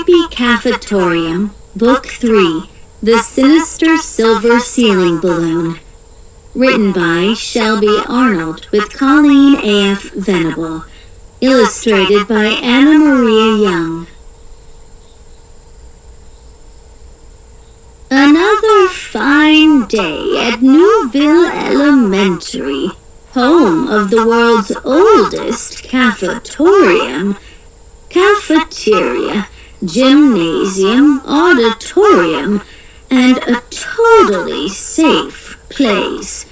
Happy Cafetorium, Book 3, The Sinister Silver Ceiling Balloon. Written by Shelby Arnold with Colleen A.F. Venable. Illustrated by Anna Maria Young. Another fine day at Newville Elementary, home of the world's oldest cafetorium. Cafeteria, gymnasium, auditorium, and a totally safe place.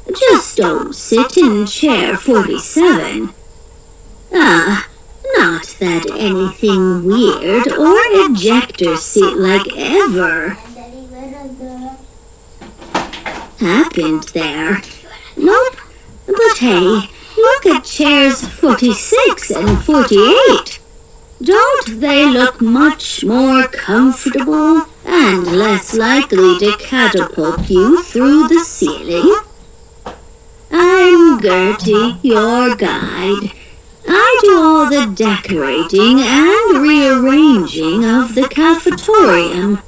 Just don't sit in chair 47. Not that anything weird or ejector seat like ever happened there. Nope. But hey, look at chairs 46 and 48. Don't they look much more comfortable and less likely to catapult you through the ceiling? I'm Gertie, your guide. I do all the decorating and rearranging of the cafetorium.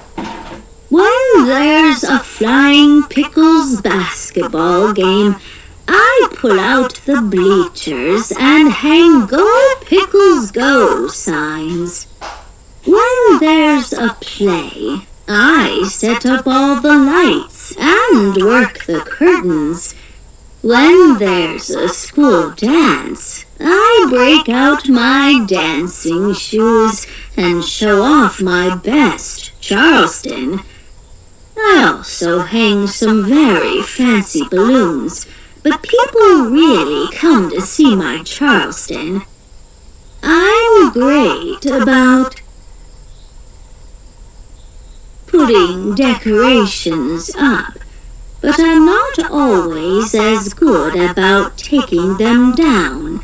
When there's a Flying Pickles basketball game, I pull out the bleachers and hang Go Pickles Go signs. When there's a play, I set up all the lights and work the curtains. When there's a school dance, I break out my dancing shoes and show off my best Charleston. I also hang some very fancy balloons, but people really come to see my Charleston. I'm great about putting decorations up, but I'm not always as good about taking them down.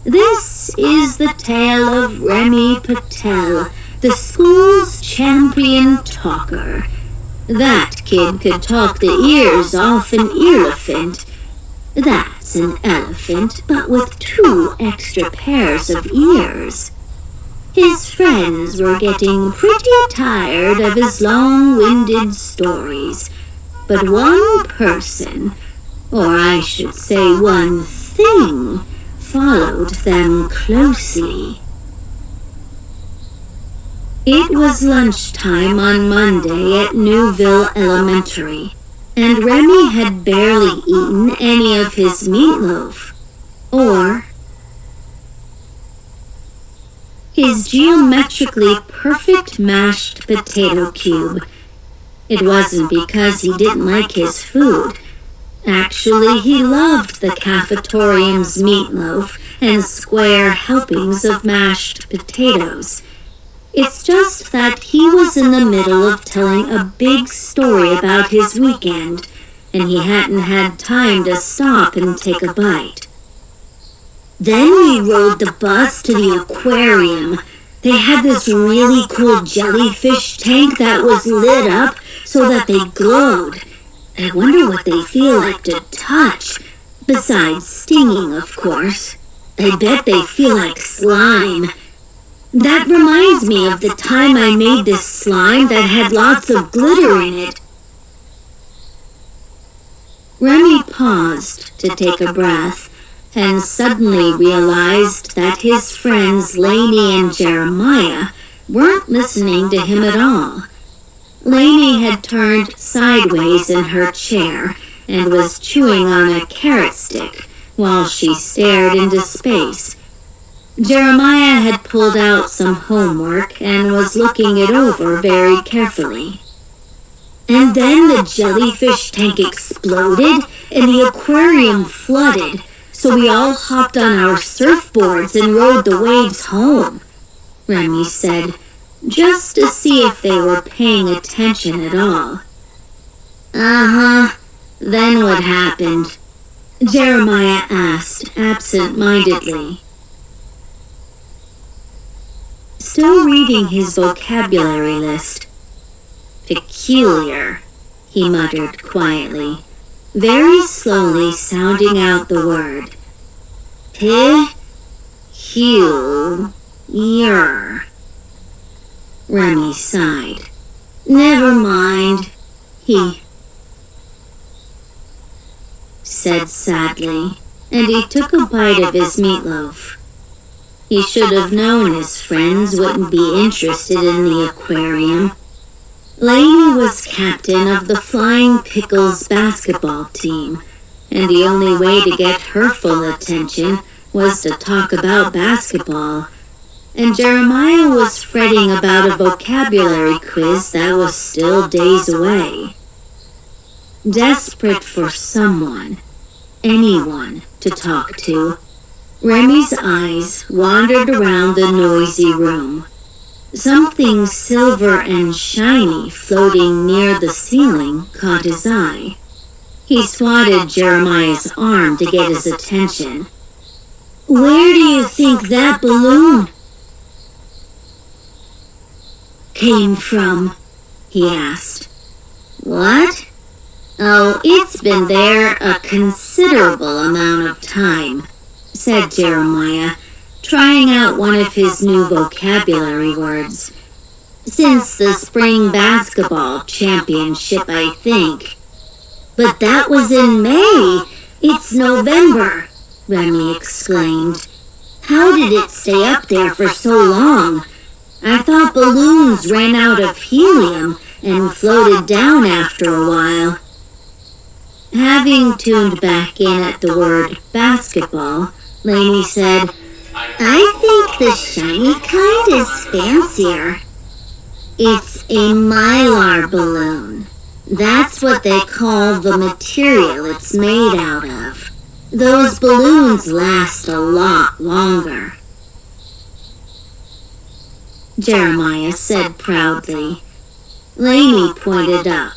This is the tale of Remy Patel, the school's champion talker. That kid could talk the ears off an elephant. That's an elephant, but with 2 extra pairs of ears. His friends were getting pretty tired of his long-winded stories, but one person, or I should say one thing, followed them closely. It was lunchtime on Monday at Newville Elementary, and Remy had barely eaten any of his meatloaf, or his geometrically perfect mashed potato cube. It wasn't because he didn't like his food. Actually, he loved the cafetorium's meatloaf and square helpings of mashed potatoes. It's just that he was in the middle of telling a big story about his weekend, and he hadn't had time to stop and take a bite. Then we rode the bus to the aquarium. They had this really cool jellyfish tank that was lit up so that they glowed. I wonder what they feel like to touch, besides stinging, of course. I bet they feel like slime. That reminds me of the time I made this slime that had lots of glitter in it. Remy paused to take a breath and suddenly realized that his friends Lainey and Jeremiah weren't listening to him at all. Lainey had turned sideways in her chair and was chewing on a carrot stick while she stared into space. Jeremiah had pulled out some homework and was looking it over very carefully. And then the jellyfish tank exploded and the aquarium flooded, so we all hopped on our surfboards and rode the waves home, Remy said, just to see if they were paying attention at all. Then what happened? Jeremiah asked absent-mindedly. Still reading his vocabulary list. Peculiar, he muttered quietly, very slowly sounding out the word. Peculiar. Remy sighed. Never mind, he said sadly, and he took a bite of his meatloaf. He should have known his friends wouldn't be interested in the aquarium. Lainey was captain of the Flying Pickles basketball team, and the only way to get her full attention was to talk about basketball, and Jeremiah was fretting about a vocabulary quiz that was still days away. Desperate for someone, anyone, to talk to, Remy's eyes wandered around the noisy room. Something silver and shiny floating near the ceiling caught his eye. He swatted Jeremiah's arm to get his attention. Where do you think that balloon came from? He asked. What? Oh, it's been there a considerable amount of time, said Jeremiah, trying out one of his new vocabulary words. Since the spring basketball championship, I think. But that was in May. It's November, Remy exclaimed. How did it stay up there for so long? I thought balloons ran out of helium and floated down after a while. Having tuned back in at the word basketball, Lainey said, I think the shiny kind is fancier. It's a mylar balloon. That's what they call the material it's made out of. Those balloons last a lot longer, Jeremiah said proudly. Lainey pointed up.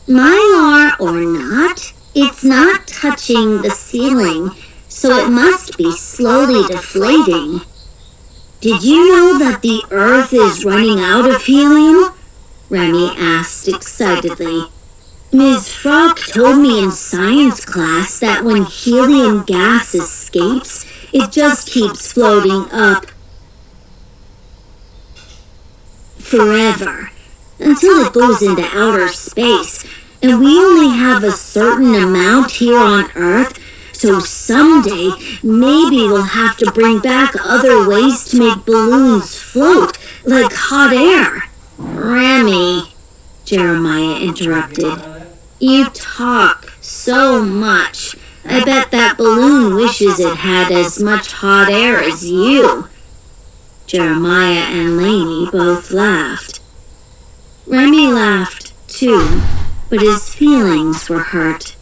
Mylar or not, it's not touching the ceiling, so it must be slowly deflating. Did you know that the Earth is running out of helium? Remy asked excitedly. Ms. Frog told me in science class that when helium gas escapes, it just keeps floating up forever, until it goes into outer space, and we only have a certain amount here on Earth, so someday maybe we'll have to bring back other ways to make balloons float, like hot air. Remy, Jeremiah interrupted, you talk so much. I bet that balloon wishes it had as much hot air as you. Jeremiah and Lainey both laughed. Remy laughed too, but his feelings were hurt.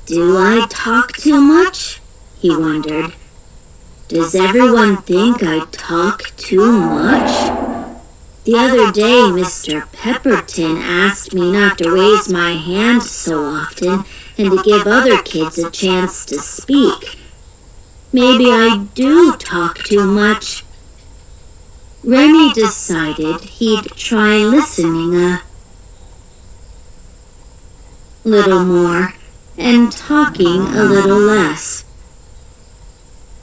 Do I talk too much? He wondered. Does everyone think I talk too much? The other day, Mr. Pepperton asked me not to raise my hand so often and to give other kids a chance to speak. Maybe I do talk too much. Remy decided he'd try listening a little more and talking a little less.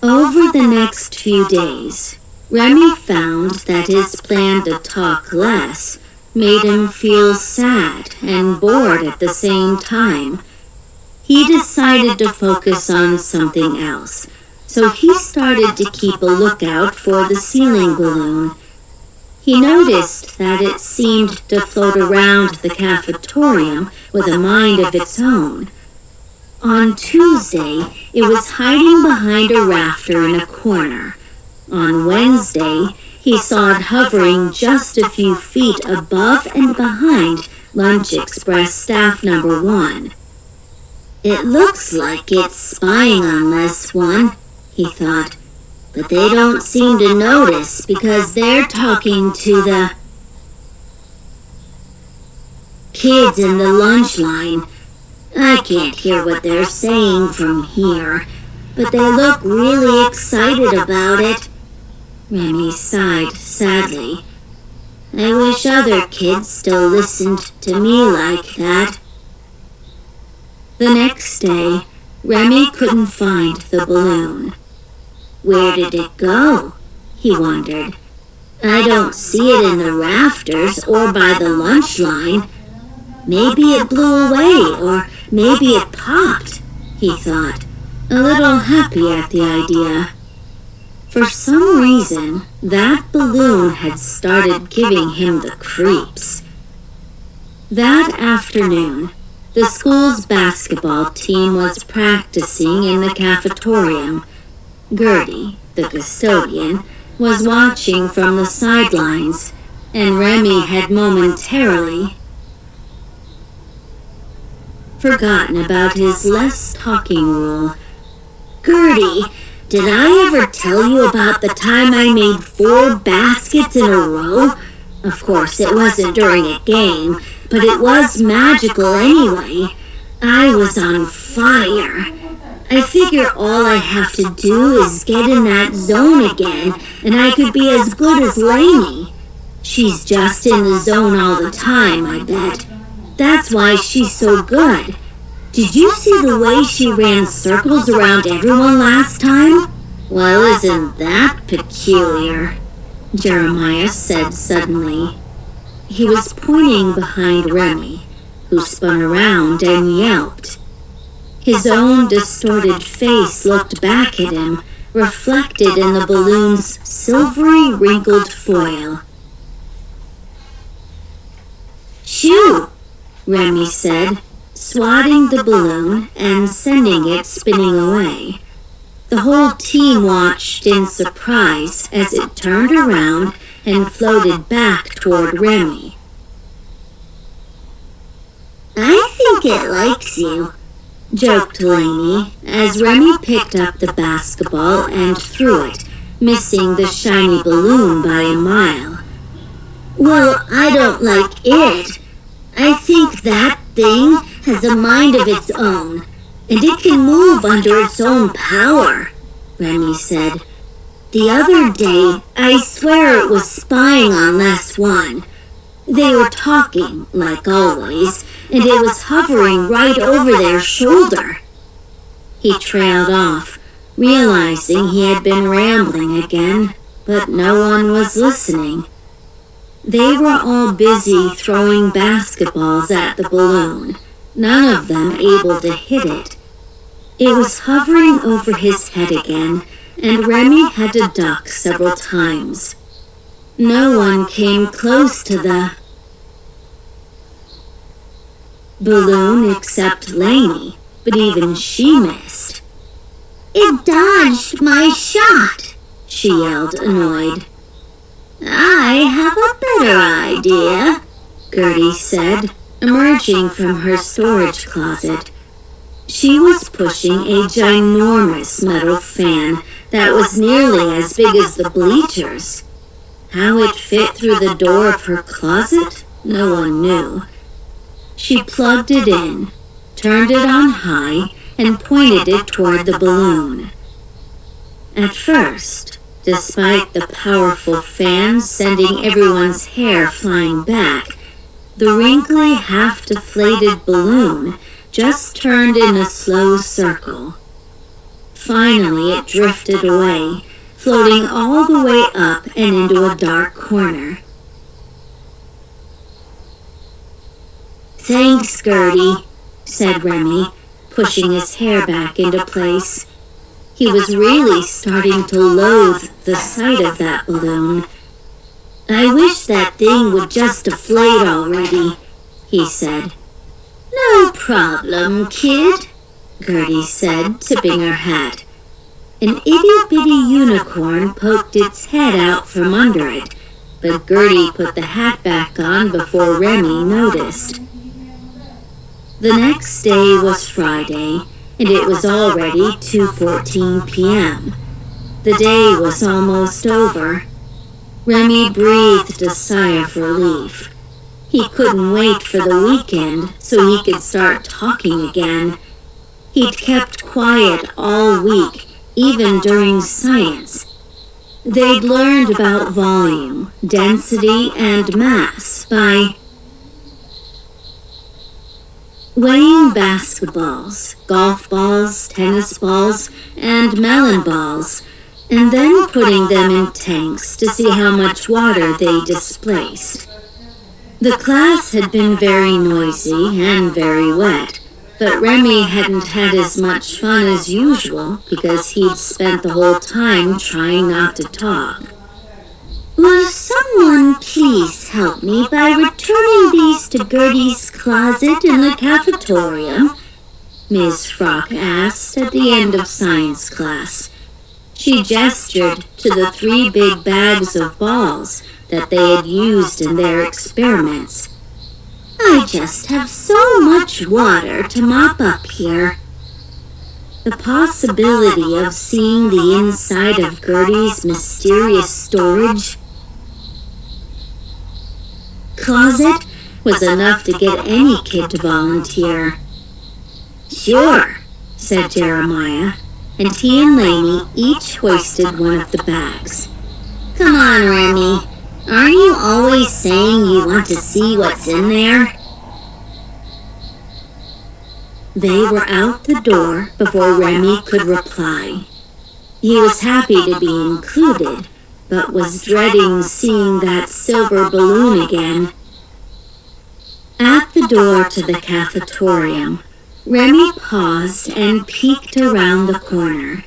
Over the next few days, Remy found that his plan to talk less made him feel sad and bored at the same time. He decided to focus on something else, so he started to keep a lookout for the ceiling balloon. He noticed that it seemed to float around the cafetorium with a mind of its own. On Tuesday, it was hiding behind a rafter in a corner. On Wednesday, he saw it hovering just a few feet above and behind Lunch Express Staff Number 1. It looks like it's spying on Les One, he thought, but they don't seem to notice because they're talking to the kids in the lunch line. I can't hear what they're saying from here, but they look really excited about it. Remy sighed sadly. I wish other kids still listened to me like that. The next day, Remy couldn't find the balloon. Where did it go? He wondered. I don't see it in the rafters or by the lunch line. Maybe it blew away, or maybe it popped, he thought, a little happy at the idea. For some reason, that balloon had started giving him the creeps. That afternoon, the school's basketball team was practicing in the cafetorium. Gertie, the custodian, was watching from the sidelines, and Remy had momentarily forgotten about his less talking rule. "Gertie, did I ever tell you about the time I made 4 baskets in a row? Of course, it wasn't during a game, but it was magical anyway. I was on fire. I figure all I have to do is get in that zone again, and I could be as good as Lainey. She's just in the zone all the time, I bet. That's why she's so good. Did you see the way she ran circles around everyone last time?" "Well, isn't that peculiar?" Jeremiah said suddenly. He was pointing behind Remy, who spun around and yelped. His own distorted face looked back at him, reflected in the balloon's silvery wrinkled foil. "Shoo!" Remy said, swatting the balloon and sending it spinning away. The whole team watched in surprise as it turned around and floated back toward Remy. "I think it likes you," joked Lainey as Remy picked up the basketball and threw it, missing the shiny balloon by a mile. "Well, I don't like it. I think that thing has a mind of its own, and it can move under its own power," Remy said. "The other day, I swear it was spying on Les One. They were talking, like always, and it was hovering right over their shoulder." He trailed off, realizing he had been rambling again, but no one was listening. They were all busy throwing basketballs at the balloon, none of them able to hit it. It was hovering over his head again, and Remy had to duck several times. No one came close to the balloon except Lainey, but even she missed. "It dodged my shot," she yelled, annoyed. "I have a better idea," Gertie said, emerging from her storage closet. She was pushing a ginormous metal fan that was nearly as big as the bleachers. How it fit through the door of her closet, no one knew. She plugged it in, turned it on high, and pointed it toward the balloon. At first, despite the powerful fan sending everyone's hair flying back, the wrinkly, half-deflated balloon just turned in a slow circle. Finally, it drifted away, floating all the way up and into a dark corner. "Thanks, Gertie," said Remy, pushing his hair back into place. He was really starting to loathe the sight of that balloon. "I wish that thing would just deflate already," he said. "No problem, kid," Gertie said, tipping her hat. An itty-bitty unicorn poked its head out from under it, but Gertie put the hat back on before Remy noticed. The next day was Friday, and it was already 2:14 p.m. The day was almost over. Remy breathed a sigh of relief. He couldn't wait for the weekend so he could start talking again. He'd kept quiet all week, even during science. They'd learned about volume, density, and mass by weighing basketballs, golf balls, tennis balls, and melon balls, and then putting them in tanks to see how much water they displaced. The class had been very noisy and very wet, but Remy hadn't had as much fun as usual because he'd spent the whole time trying not to talk. "Will someone please help me by returning these to Gertie's closet in the cafetorium?" Ms. Frock asked at the end of science class. She gestured to the 3 big bags of balls that they had used in their experiments. "I just have so much water to mop up here." The possibility of seeing the inside of Gertie's mysterious storage closet was enough to get any kid to volunteer. "Sure," said Jeremiah, and he and Lainey each hoisted one of the bags. "Come on, Remy. Aren't you always saying you want to see what's in there?" They were out the door before Remy could reply. He was happy to be included, but was dreading seeing that silver balloon again. At the door to the cafetorium, Remy paused and peeked around the corner.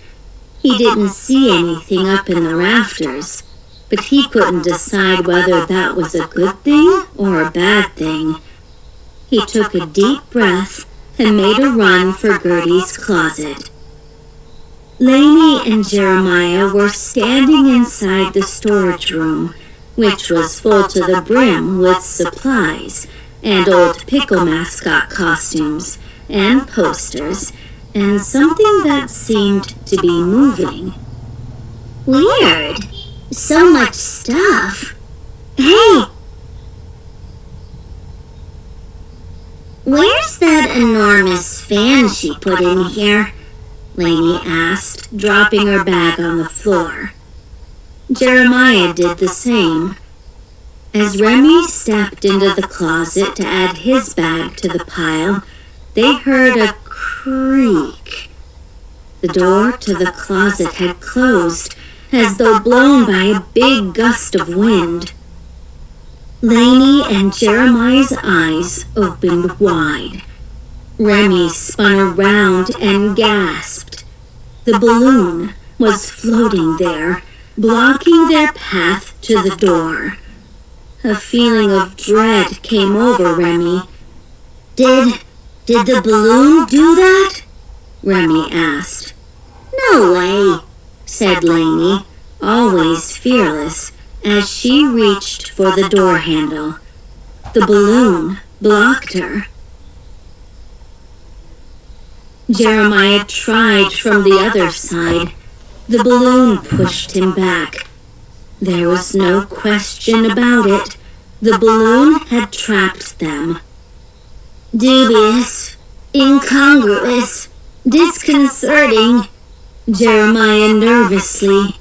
He didn't see anything up in the rafters, but he couldn't decide whether that was a good thing or a bad thing. He took a deep breath and made a run for Gertie's closet. Lainey and Jeremiah were standing inside the storage room, which was full to the brim with supplies and old pickle mascot costumes and posters and something that seemed to be moving. "Weird. So much stuff. Hey! Where's that enormous fan she put in here?" Lainey asked, dropping her bag on the floor. Jeremiah did the same. As Remy stepped into the closet to add his bag to the pile, they heard a creak. The door to the closet had closed, as though blown by a big gust of wind. Lainey and Jeremiah's eyes opened wide. Remy spun around and gasped. The balloon was floating there, blocking their path to the door. A feeling of dread came over Remy. Did the balloon do that?" Remy asked. "No way," said Lainey, always fearless, as she reached for the door handle. The balloon blocked her. Jeremiah tried from the other side. The balloon pushed him back. There was no question about it. The balloon had trapped them. "Dubious, incongruous, disconcerting," Jeremiah nervously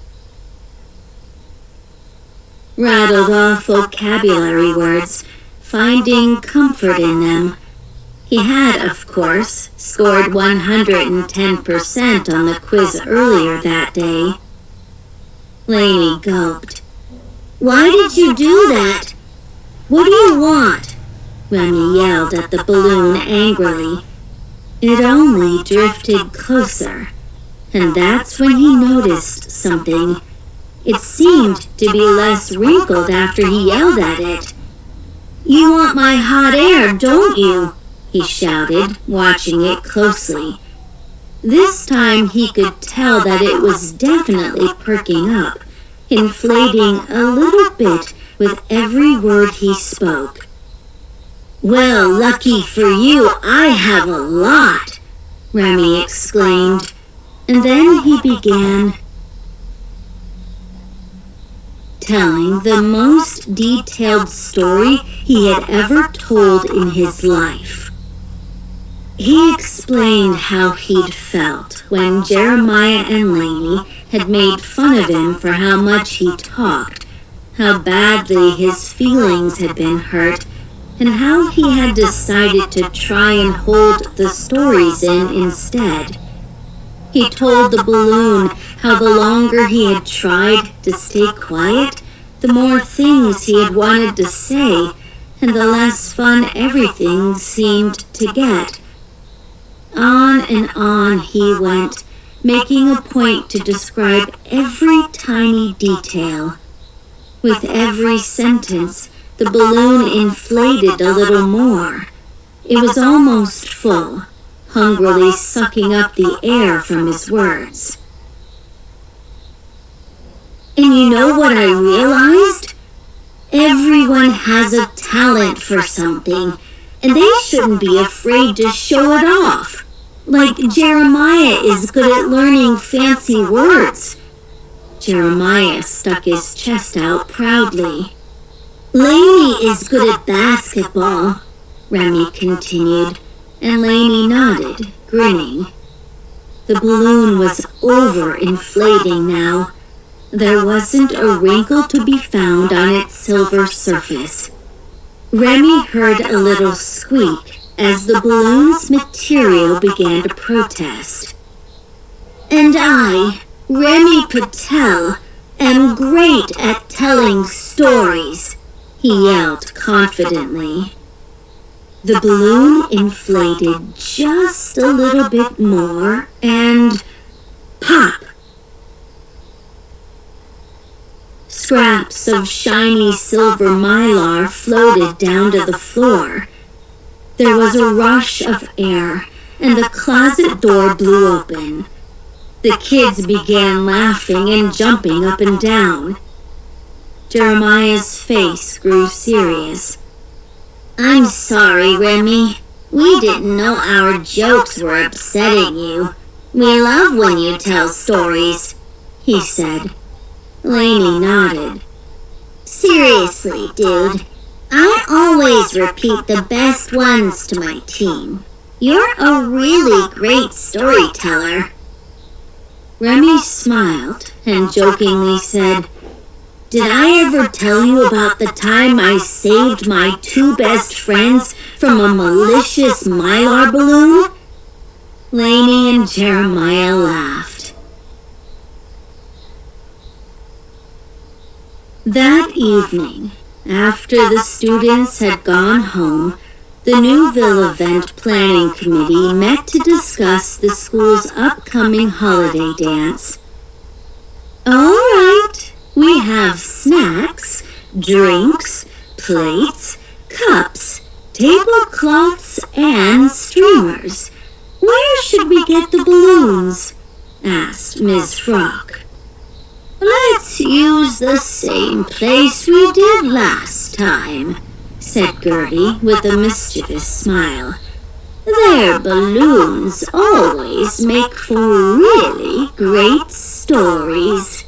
rattled off vocabulary words, finding comfort in them. He had, of course, scored 110% on the quiz earlier that day. Lainey gulped. "Why did you do that? What do you want?" Remy yelled at the balloon angrily. It only drifted closer, and that's when he noticed something. It seemed to be less wrinkled after he yelled at it. "You want my hot air, don't you?" he shouted, watching it closely. This time he could tell that it was definitely perking up, inflating a little bit with every word he spoke. "Well, lucky for you, I have a lot," Remy exclaimed, and then he began telling the most detailed story he had ever told in his life. He explained how he'd felt when Jeremiah and Lainey had made fun of him for how much he talked, how badly his feelings had been hurt, and how he had decided to try and hold the stories in instead. He told the balloon how the longer he had tried to stay quiet, the more things he had wanted to say, and the less fun everything seemed to get. On and on he went, making a point to describe every tiny detail. With every sentence, the balloon inflated a little more. It was almost full, hungrily sucking up the air from his words. And you know what I realized? Everyone has a talent for something, and they shouldn't be afraid to show it off. Like Jeremiah is good at learning fancy words. Jeremiah stuck his chest out proudly. Lainey is good at basketball, Remy continued, and Lainey nodded, grinning. The balloon was overinflating now. There wasn't a wrinkle to be found on its silver surface. Remy heard a little squeak as the balloon's material began to protest. And I, Remy Patel, am great at telling stories, he yelled confidently. The balloon inflated just a little bit more and pop! Scraps of shiny silver mylar floated down to the floor. There was a rush of air, and the closet door blew open. The kids began laughing and jumping up and down. Jeremiah's face grew serious. I'm sorry, Remy. We didn't know our jokes were upsetting you. We love when you tell stories, he said. Lainey nodded. Seriously, dude. I always repeat the best ones to my team. You're a really great storyteller. Remy smiled and jokingly said, Did I ever tell you about the time I saved my 2 best friends from a malicious mylar balloon? Lainey and Jeremiah laughed. That evening, after the students had gone home, the Newville Event Planning Committee met to discuss the school's upcoming holiday dance. All right, we have snacks, drinks, plates, cups, tablecloths, and streamers. Where should we get the balloons? Asked Ms. Frock. Let's use the same place we did last time, said Gertie with a mischievous smile. Their balloons always make for really great stories.